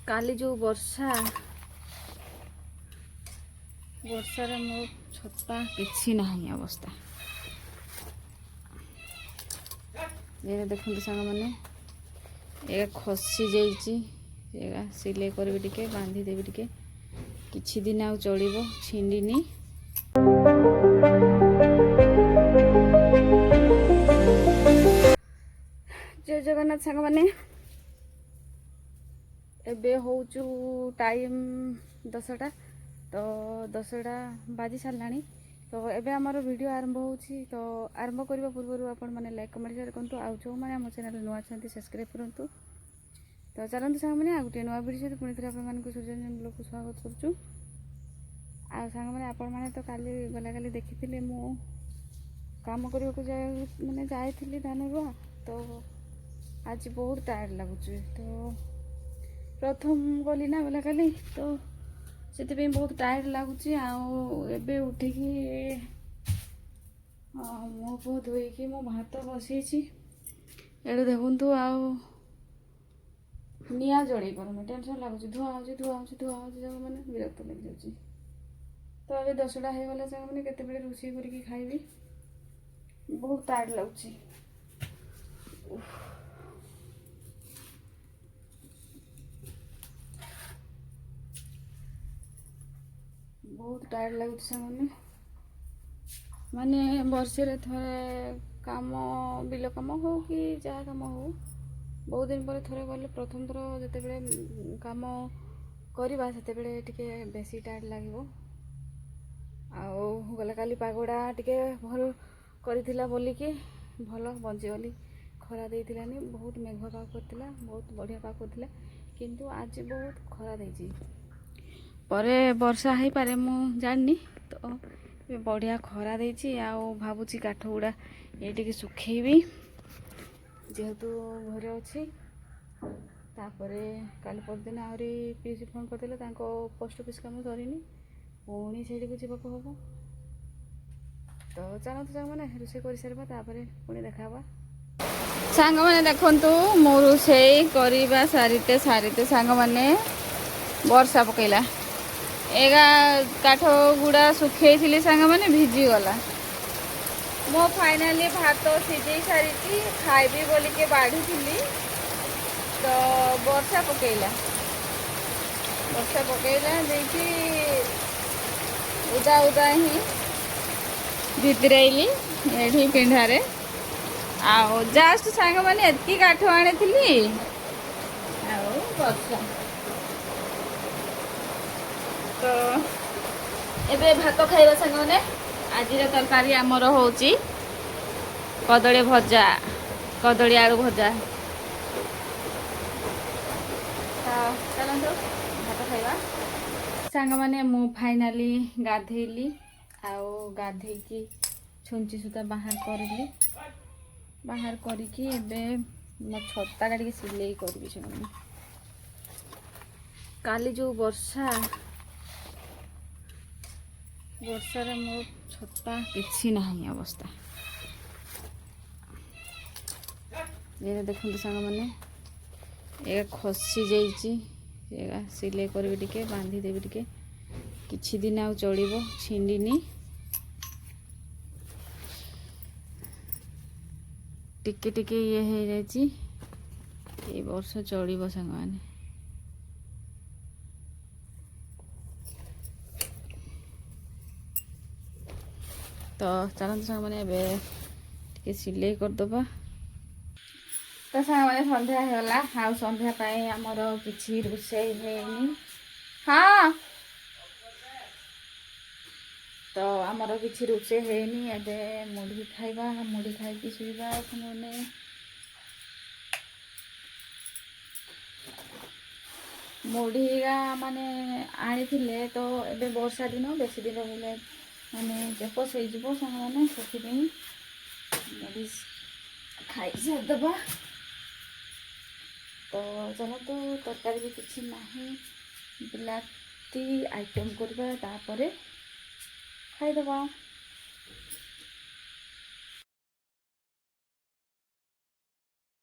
काली जो वर्षा वर्षार मो छता किसी ना अवस्था ये देखते सांग मैंने ये खसी जा सिलाई करी टिके बांधी देवी टिके किछि दिन आउ चलिबो छिंडिनी जय जगन्नाथ सांग मैंने एबे होचु टाइम 10टा तो 10टा बाजी साराणी तो एबे आमर वीडियो आरंभ होची तो आरंभ करबा पूर्व आपण माने लाइक कमेंट शेयर करंतु आ जो माने हम चैनल नुआ छंती सब्सक्राइब करंतु तो चलंतु सांग माने आ गुटे नुआ वीडियो से पुणी थरे आपण मानकु सूर्यजन लोक स्वागत करछु आ सांग माने आपण माने तो काली गला काली देखिथिले मु काम करबा को जाय माने जायथिली धान रुआ तो आज बहुत टायर्ड लगुच तो प्रथम गली ना गला काली तो से बहुत टायर्ड लगुच आबे उठिकी मो पो धोईकी मो भात बसई एडे देखु निआ जड़े पारे टेंशन लगुच धुआ हो मैंने विरक्त लग जाऊँ तो अभी 10टा हो गला जगह मैंने केते रोषे करके खाइबी बहुत टायर्ड लगुच बहुत टायर्ड लगुच माने वर्षे थरे काम बिल काम हो कि जहाँ काम हो बहुत दिन पर थरे गले प्रथम थर जिते काम करवा से टिके बेसी टायर्ड लगे गला काली पागड़ा टिके भल करिथिला बोलिकी भल बंचीगली खरा देइथिलानी बहुत मेघ पाग करथिला बहुत बढ़िया पाग करथिला किंतु आज बहुत खरा देइछि परे वर्षा है पारे मु जाननी तो बढ़िया खरा देइछि आ भाबुची काठ गुड़ा ये सुखेबी जेहेतु घरे अच्छी तापरे काली परदिन आहरी पीसी फोन करते पोस्ट ऑफिस काम सरीनी पुणी से जावाक हम तो चलते सांग मैंने रोषे कर सारा तापर पुणी देखा सांग मैंने देखु मो रोषे करवा सारिते सारिते सांग मैंने वर्षा पकेला एगा काठ गुड़ा सुखे थी सांग मैंने भिजी गला मो फाइनाली भात सीझे सारी खाइबी बोली के बाढ़ी थी तो वर्षा पकेला देखी उदा उदा ही भितरैली एठी पिंढारे आ जस्ट सांग मैंने एतकी काठ आनी थी वर्षा तो एबे भात खाइबा संग मैंने आज तरकारी आमर होची कदली भजा कदली आलू भजा चलते भात खाइबा सांग मैंने मु फाइनाली गाधेली आउ गाधेकी छुंची सुता बाहर करिकी एबे मो छत्ता का सिलाई करबी से काली जो वर्षार मो छता किसी ना अवस्था ये देखते सांग मैंने ये खसी जा सिलाई करी टिके बांधी देवी टिके किछि दिन आउ चलिबो छिंडिनी टिके टिके ये हो जाइए ये वर्ष चलिबो सांग मैंने तो चलते सांग मैंने टे सिलाई करदबा तो सांग मैंने संध्या होगा आ संध्या आमर किसी रोषे हैनी हाँ तो आमर किसी रोषे हैनी एबे मुढ़ी खाइबा मुढ़ी खाई शुवा मैंने मुढ़ीगा माने आनी थिले तो एबे वर्षा दिन बेसी दिन रहिले माने जेपस हो सांग मैंने से मुढ़ी खाई सारदबा तो चलो तो तरकारी भी किसी ना बिलाती आइटम करवा तापर खाईदबा।